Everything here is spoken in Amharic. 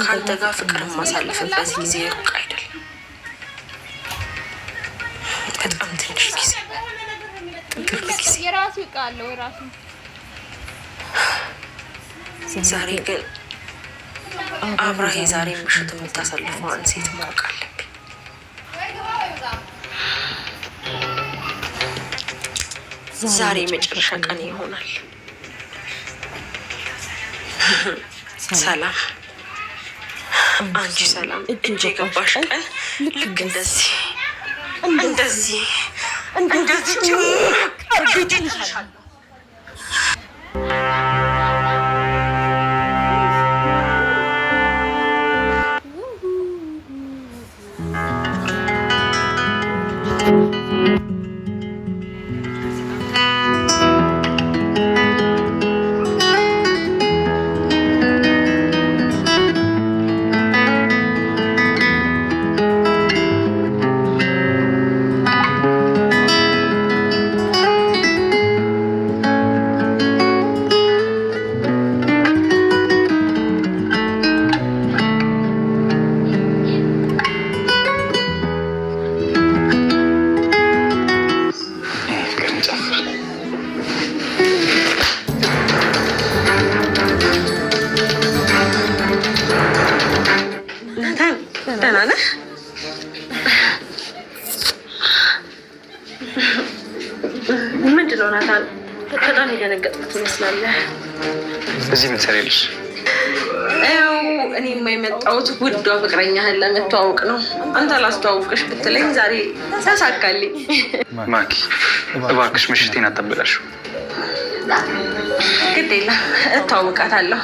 ከአንተ ጋር ፍቅር ማሳለፍበት ጊዜ ሩቅ አይደለም። በጣም ትንሽ ጊዜ የራሱ ቃል ነው የራሱ። ዛሬ ግን አብረህ የዛሬ ምሽት የምታሳልፈዋን ሴት ማወቅ አለብኝ። ዛሬ መጨረሻ ቀን ይሆናል። ሰላም አንቺ ሰላም እጅ የገባሽ ቀን ልክ እንደዚህ ምንድነው ናታን? በጣም የደነገጥኩት ትመስላለህ። እዚህ ምን ትሰሪያለሽ? ያው እኔ የማይመጣሁት ውዷ ፍቅረኛህን ለመተዋወቅ ነው። አንተ ላስተዋውቅሽ ብትለኝ ዛሬ ተሳካልኝ። ማኪ እባክሽ ምሽቴን አታበላሽው። ግድ የለም እተዋወቃታለሁ።